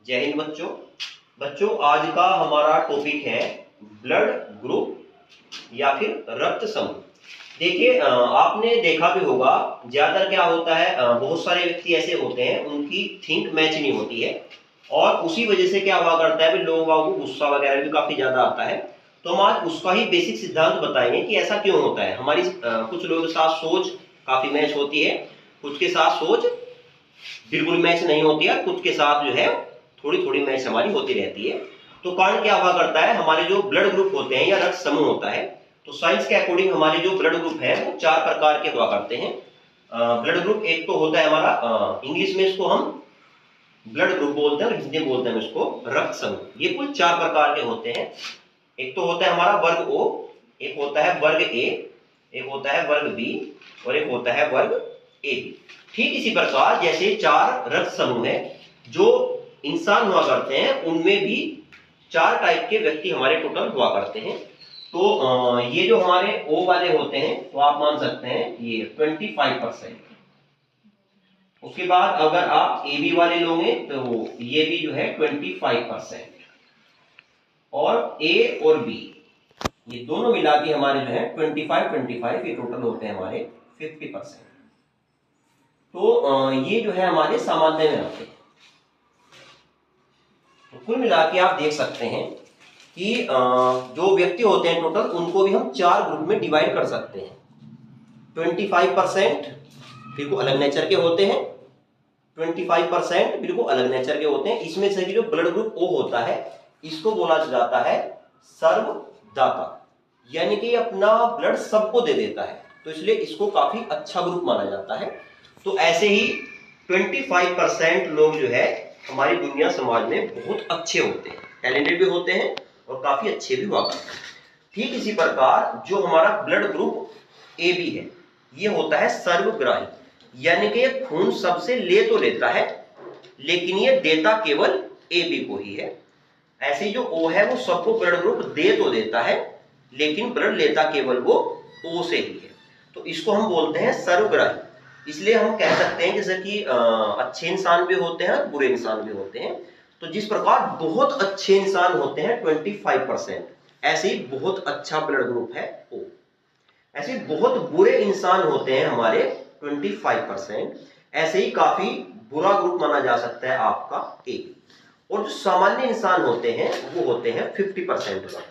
जय हिंद बच्चों। बच्चों आज का हमारा टॉपिक है ब्लड ग्रुप या फिर रक्त समूह। देखिए आपने देखा भी होगा ज्यादातर क्या होता है, बहुत सारे व्यक्ति ऐसे होते हैं उनकी थिंक मैच नहीं होती है और उसी वजह से क्या हुआ करता है, लोगों को गुस्सा वगैरह भी काफी ज्यादा आता है। तो हम आज उसका ही बेसिक सिद्धांत बताएंगे कि ऐसा क्यों होता है। हमारी कुछ लोगों के साथ सोच काफी मैच होती है, कुछ के साथ सोच बिल्कुल मैच नहीं होती है, कुछ के साथ जो है थोड़ी थोड़ी मैच हमारी होती रहती है। तो कारण क्या हुआ करता है, हमारे जो ब्लड ग्रुप होते हैं या रक्त समूह होता है, तो साइंस के अकॉर्डिंग हमारे जो ब्लड ग्रुप है वो 4 प्रकार के हुआ करते हैं। ब्लड ग्रुप एक तो होता है हमारा, इंग्लिश में इसको हम ब्लड ग्रुप बोलते हैं और हिंदी में बोलते हैं इसको रक्त समूह। ये कुल 4 प्रकार के होते हैं। एक तो होता है हमारा वर्ग ओ, एक होता है वर्ग ए, एक होता है वर्ग बी और एक होता है वर्ग ए बी। ठीक इसी प्रकार जैसे 4 रक्त समूह है जो इंसान हुआ करते हैं, उनमें भी 4 टाइप के व्यक्ति हमारे टोटल हुआ करते हैं। तो ये जो हमारे O वाले होते हैं तो आप मान सकते हैं ये 25%। उसके बाद अगर आप AB वाले लोगे तो ये भी जो है 25% और A और B ये दोनों मिला के हमारे जो है 25 ये टोटल होते हैं हमारे 50%। तो ये जो है हमारे सामान्य में आते हैं। तो कुल मिला के आप देख सकते हैं कि जो व्यक्ति होते हैं टोटल उनको भी हम 4 ग्रुप में डिवाइड कर सकते हैं। 25% बिल्कुल अलग नेचर के होते हैं, 25% बिल्कुल अलग नेचर के होते हैं। इसमें से जो ब्लड ग्रुप O होता है इसको बोला जाता है सर्वदाता, यानी कि अपना ब्लड सबको दे देता है, तो इसलिए इसको काफी अच्छा ग्रुप माना जाता है। तो ऐसे ही 25% लोग जो है हमारी दुनिया समाज में बहुत अच्छे होते हैं, टैलेंटेड भी होते हैं और काफी अच्छे भी हुआ करते हैं। ठीक इसी प्रकार जो हमारा ब्लड ग्रुप AB है ये होता है सर्वग्राही, यानी कि ये खून सबसे ले तो लेता है लेकिन ये देता केवल AB को ही है। ऐसे जो O है वो सबको ब्लड ग्रुप दे तो देता है लेकिन ब्लड लेता केवल वो O से ही है। तो इसको हम बोलते हैं सर्वग्राही। इसलिए हम कह सकते हैं जैसे कि अच्छे इंसान भी होते हैं बुरे इंसान भी होते हैं। तो जिस प्रकार बहुत अच्छे इंसान होते हैं 25%, ऐसे ही बहुत अच्छा ब्लड ग्रुप है O। ऐसे बहुत बुरे इंसान होते हैं हमारे 25%, ऐसे ही काफी बुरा ग्रुप माना जा सकता है आपका A। और जो सामान्य इंसान होते हैं वो होते हैं 50% का।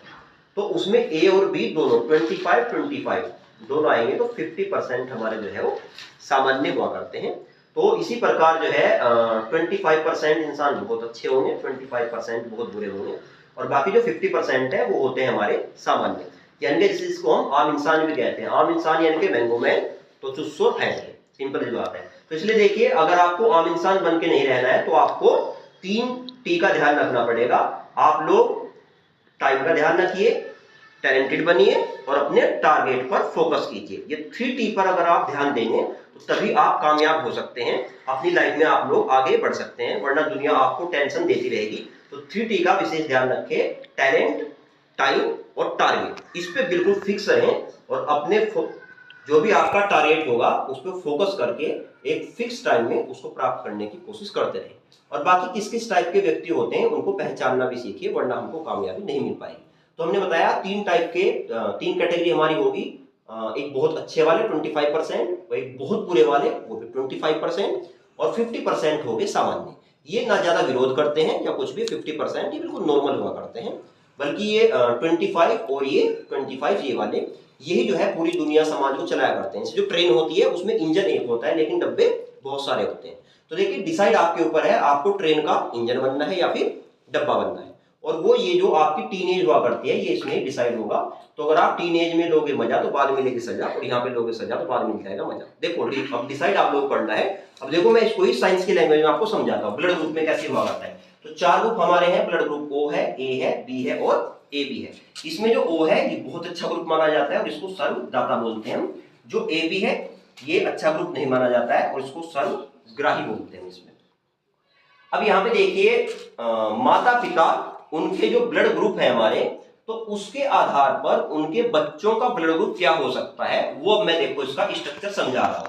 तो उसमें A और B दोनों 25 दोनों आएंगे तो 50% हमारे जो है वो सामान्य हुआ करते हैं। तो इसी प्रकार जो है 25% इंसान बहुत अच्छे होंगे, 25% बहुत बुरे होंगे और बाकी जो 50% है वो होते हैं हमारे सामान्य, यानी कि जिसको हम आम इंसान भी कहते हैं। आम इंसान यानी कि मैंगो मैन, तो चुस्सो फैंस, सिंपल जो बात है। तो इसलिए देखिए अगर आपको आम इंसान बन के नहीं रहना है तो आपको 3 T का ध्यान रखना पड़ेगा। आप लोग टाइम का ध्यान रखिए, टैलेंटेड बनिए और अपने टारगेट पर फोकस कीजिए। ये 3T पर अगर आप ध्यान देंगे तो तभी आप कामयाब हो सकते हैं, अपनी लाइफ में आप लोग आगे बढ़ सकते हैं, वरना दुनिया आपको टेंशन देती रहेगी। तो 3T का विशेष ध्यान रखें, टैलेंट, टाइम और टारगेट, इस पे बिल्कुल फिक्स रहें और अपने जो भी आपका टारगेट होगा उस पर फोकस करके एक फिक्स टाइम में उसको प्राप्त करने की कोशिश करते रहें। और बाकी किस किस टाइप के व्यक्ति होते हैं उनको पहचानना भी सीखिए, वरना हमको कामयाबी नहीं मिल पाएगी। तो हमने बताया 3 टाइप के 3 कैटेगरी हमारी होगी, एक बहुत अच्छे वाले 25% और एक बहुत बुरे वाले वो भी 25% और 50% हो गए सामान्य। ये ना ज्यादा विरोध करते हैं या कुछ भी, 50% ये बिल्कुल नॉर्मल हुआ करते हैं। बल्कि ये 25 और ये 25 ये वाले यही जो है पूरी दुनिया समाज को चलाया करते हैं। जो ट्रेन होती है उसमें इंजन एक होता है लेकिन डब्बे बहुत सारे होते हैं। तो देखिए डिसाइड आपके ऊपर है, आपको ट्रेन का इंजन बनना है या फिर डब्बा बनना है। और वो ये जो आपकी टीनेज हुआ करती है ये इसमें डिसाइड होगा। तो अगर आप टीनेज में लोगे मजा तो बाद में मिलेगी सजा, और यहाँ पे लोगे सजा तो बाद में मिल जाएगा मजा। देखो अब डिसाइड आप लोग करना है। अब देखो मैं इसको ही साइंस की लैंग्वेज में आपको समझाता हूँ ब्लड ग्रुप में कैसे हुआ करता है। तो 4 ग्रुप हमारे हैं, ब्लड ग्रुप O है, A है, B है और AB है। इसमें जो O है ये बहुत अच्छा ग्रुप माना जाता है और इसको सर्वदाता बोलते हैं हम। जो AB है ये अच्छा ग्रुप नहीं माना जाता है और इसको सर्वग्राही बोलते हैं इसमें। अब यहाँ पे देखिए माता पिता उनके जो ब्लड ग्रुप है हमारे, तो उसके आधार पर उनके बच्चों का ब्लड ग्रुप क्या हो सकता है वो मैं देखो इसका स्ट्रक्चर समझा रहा हूं।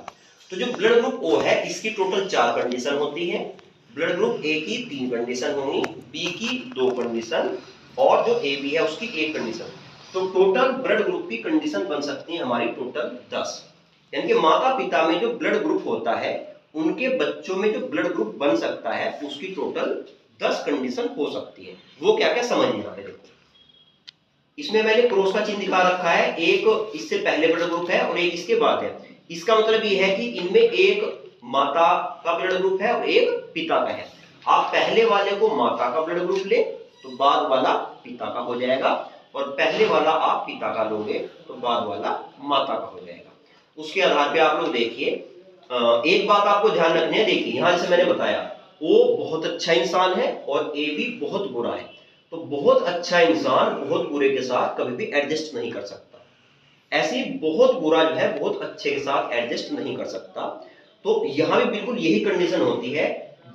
तो जो ब्लड ग्रुप O है इसकी टोटल 4 कंडीशन होती है। ब्लड ग्रुप ए की 3 कंडीशन होंगी, बी की 2 कंडीशन और जो ए बी है उसकी 1 कंडीशन। तो टोटल ब्लड ग्रुप की कंडीशन बन सकती है हमारी टोटल 10। यानी कि माता पिता में जो ब्लड ग्रुप होता है उनके बच्चों में जो ब्लड ग्रुप बन सकता है उसकी टोटल 10 कंडीशन हो सकती है। वो क्या क्या समझिए यहाँ पे देखो, इसमें मैंने क्रॉस का चिन्ह दिखा रखा है, एक इससे पहले ब्लड ग्रुप है और एक इसके बाद है। इसका मतलब ये है कि इनमें एक माता का ब्लड ग्रुप है और एक पिता का है। आप पहले वाले को माता का ब्लड ग्रुप ले तो बाद वाला पिता का हो जाएगा, और पहले वाला आप पिता का लोगे तो बाद वाला माता का हो जाएगा। उसके आधार पे आप लोग देखिए, एक बात आपको ध्यान रखनी है। देखिए यहां से मैंने बताया ओ बहुत अच्छा इंसान है और ए भी बहुत बुरा है। तो बहुत अच्छा इंसान बहुत बुरे के साथ कभी भी एडजस्ट नहीं कर सकता, ऐसे बहुत बुरा जो है बहुत अच्छे के साथ एडजस्ट नहीं कर सकता। तो यहां भी बिल्कुल यही कंडीशन होती है,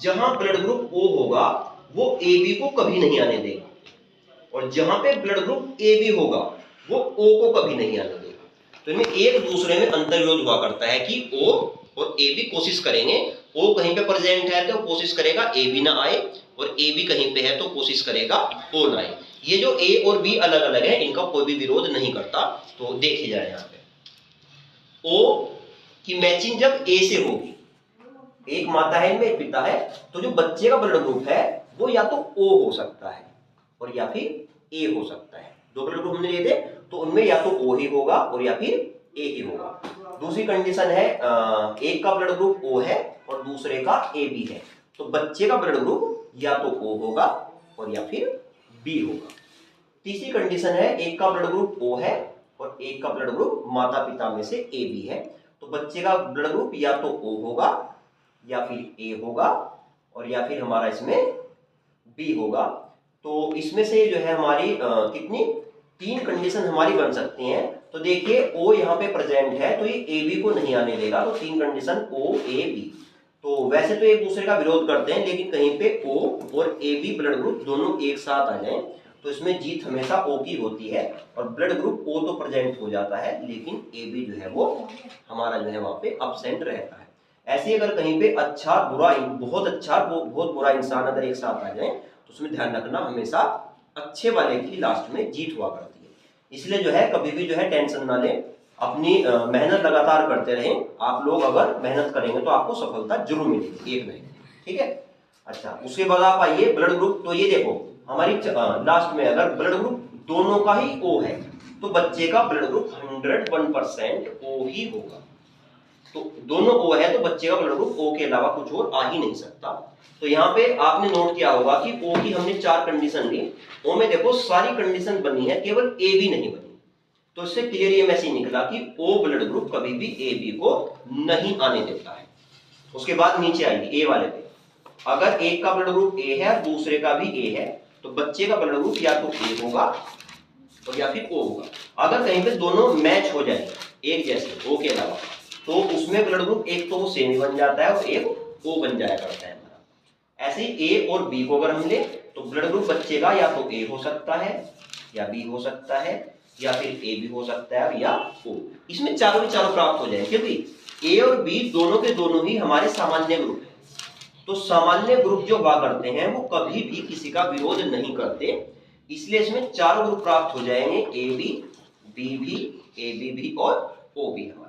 जहां ब्लड ग्रुप ओ होगा वो ए बी को कभी नहीं आने देगा, और जहां पे ब्लड ग्रुप ए बी होगा वो ओ को कभी नहीं आने देगा। तो इनमें एक दूसरे में अंतर्विरोध हुआ करता है कि ओ और ए बी कोशिश करेंगे, ओ कहीं पे प्रेजेंट है तो कोशिश करेगा ए बी ना आए, और ए बी कहीं पे है तो कोशिश करेगा ओ ना आए। ये जो ए और बी अलग अलग है इनका कोई भी विरोध नहीं करता। तो देखिए जाए यहाँ पे ओ की मैचिंग जब ए से होगी, एक माता है इनमें एक पिता है, तो जो बच्चे का ब्लड ग्रुप है वो या तो ओ हो सकता है और या फिर ए हो सकता है। 2 ब्लड ग्रुप हमने लिए थे तो उनमें या तो ओ ही होगा और या फिर ए ही होगा। दूसरी कंडीशन है एक का ब्लड ग्रुप ओ है और दूसरे का ए बी है, तो बच्चे का ब्लड ग्रुप या तो ओ होगा और या फिर बी होगा। तीसरी कंडीशन है एक का ब्लड ग्रुप ओ है और एक का ब्लड ग्रुप माता पिता में से ए बी है, तो बच्चे का ब्लड ग्रुप या तो ओ होगा या फिर ए होगा और या फिर हमारा इसमें बी होगा। तो इसमें से जो है हमारी कितनी 3 कंडीशन हमारी बन सकती हैं। तो देखिए ओ यहाँ पे प्रेजेंट है तो ये ए बी को नहीं आने देगा, तो 3 कंडीशन ओ ए बी। तो वैसे तो एक दूसरे का विरोध करते हैं, लेकिन कहीं पे ओ और ए बी ब्लड ग्रुप दोनों एक साथ आ जाए तो इसमें जीत हमेशा ओ की होती है, और ब्लड ग्रुप ओ तो प्रेजेंट हो जाता है लेकिन ए बी जो है वो हमारा जो है वहां पे अब्सेंट रहता है। ऐसे अगर कहीं पे अच्छा बुरा, बहुत अच्छा बहुत बुरा इंसान अगर एक साथ आ जाए तो उसमें ध्यान रखना हमेशा अच्छे वाले की लास्ट में जीत हुआ करती है। इसलिए जो है कभी भी जो है टेंशन ना लें, अपनी मेहनत लगातार करते रहें। आप लोग अगर मेहनत करेंगे तो आपको सफलता जरूर मिलेगी एक नहीं, ठीक है। अच्छा उसके बाद आप आइए ब्लड ग्रुप। तो ये देखो हमारी लास्ट में अगर ब्लड ग्रुप दोनों का ही ओ है तो बच्चे का ब्लड ग्रुप 101% ओ ही होगा। तो दोनों ओ है तो बच्चे का ब्लड ग्रुप ओ के अलावा कुछ और आ ही नहीं सकता। तो यहाँ पे आपने नोट किया होगा कि ओ की हमने 4 कंडीशन ली, ओ में देखो सारी कंडीशन बनी है, केवल ए बी नहीं बनी। तो इससे क्लियर ये मैसेज निकला कि ओ ब्लड ग्रुप कभी भी ए बी को नहीं आने देता है। उसके बाद नीचे आएगी ए वाले पे, अगर एक का ब्लड ग्रुप ए है और दूसरे का भी ए है तो बच्चे का ब्लड ग्रुप या तो ए होगा और या फिर ओ होगा। अगर कहीं पे दोनों मैच हो जाए एक जैसे ओ के अलावा तो उसमें ब्लड ग्रुप एक तो वो सेम ही बन जाता है और एक ओ बन जाया करता है हमारा। ऐसे ही ए और बी को अगर हम ले तो ब्लड ग्रुप बच्चे का या तो ए हो सकता है या बी हो सकता है या फिर ए भी हो सकता है या ओ। इसमें चारों चारों प्राप्त हो जाए, क्योंकि ए और बी दोनों के दोनों ही हमारे सामान्य ग्रुप है। तो सामान्य ग्रुप जो हुआ करते हैं वो कभी भी किसी का विरोध नहीं करते, इसलिए इसमें चारों ग्रुप प्राप्त हो जाएंगे, ए बी, बी भी, ए बी भी और ओ भी हमारा।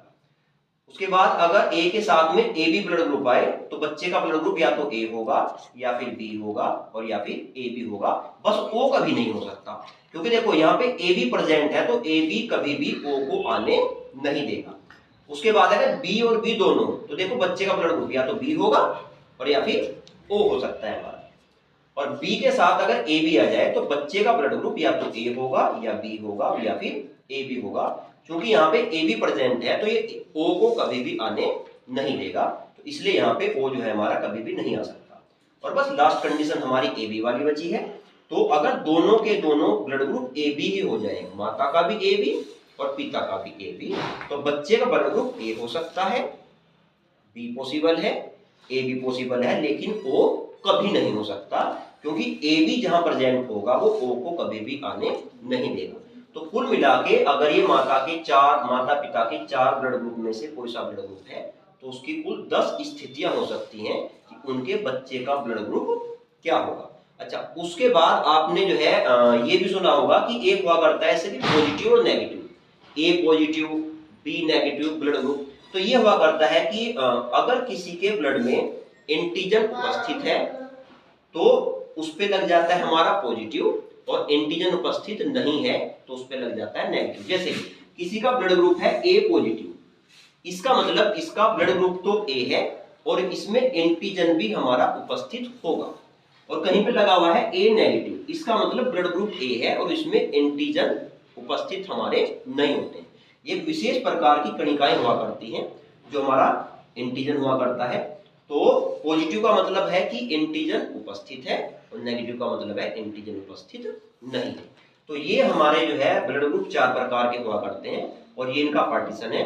उसके बाद अगर ए के साथ में ए बी ब्लड ग्रुप आए तो बच्चे का ब्लड ग्रुप या तो ए होगा या फिर बी होगा और या फिर ए बी होगा, बस ओ कभी नहीं हो सकता। क्योंकि देखो यहाँ पे ए बी प्रेजेंट है तो ए बी कभी भी ओ को आने नहीं देगा। उसके बाद अगर बी और बी दोनों, तो देखो बच्चे का ब्लड ग्रुप या तो बी होगा और या फिर ओ हो सकता है हमारा, और बी के साथ अगर ए बी आ जाए तो बच्चे का ब्लड ग्रुप या तो ए होगा या बी होगा या फिर ए बी होगा। क्योंकि यहाँ पे ए बी प्रेजेंट है तो ये ओ को कभी भी आने नहीं देगा, तो इसलिए यहाँ पे ओ जो है हमारा कभी भी नहीं आ सकता। और बस लास्ट कंडीशन हमारी ए बी वाली बची है। तो अगर दोनों के दोनों ब्लड ग्रुप ए बी ही हो जाए, माता का भी ए बी और पिता का भी ए बी, तो बच्चे का ब्लड ग्रुप ए हो सकता है, बी पॉसिबल है, ए भी पॉसिबल है, लेकिन ओ कभी नहीं हो सकता, क्योंकि ए बी जहां प्रेजेंट होगा वो ओ को कभी भी आने नहीं देगा। तो कुल मिला के अगर ये माता पिता के 4 ब्लड ग्रुप में से कोई सा ब्लड ग्रुप है तो उसकी कुल 10 स्थितियां हो सकती हैं कि उनके बच्चे का ब्लड ग्रुप क्या होगा। अच्छा, उसके बाद आपने जो है ये भी सुना होगा कि एक हुआ करता है ऐसे पॉजिटिव और negative, A positive B negative blood group. तो ये हुआ करता है कि अगर किसी के ब्लड में एंटीजन उपस्थित है तो उस पे लग जाता है हमारा पॉजिटिव, और एंटीजन उपस्थित नहीं है तो उस पे लग जाता है नेगेटिव। जैसे किसी का ब्लड ग्रुप है ए पॉजिटिव, इसका मतलब इसका ब्लड ग्रुप तो ए है और इसमें एंटीजन भी हमारा उपस्थित होगा, और कहीं पे लगा हुआ है ए नेगेटिव, इसका मतलब ब्लड ग्रुप ए है और इसमें एंटीजन उपस्थित हमारे नहीं होते। ये विशेष प्रकार की कणिकाएं हुआ करती हैं जो हमारा एंटीजन हुआ करता है। तो पॉजिटिव का मतलब है कि एंटीजन उपस्थित है और नेगेटिव का मतलब है एंटीजन उपस्थित नहीं है। तो ये हमारे जो है ब्लड ग्रुप 4 प्रकार के हुआ करते हैं और ये इनका पार्टीशन है।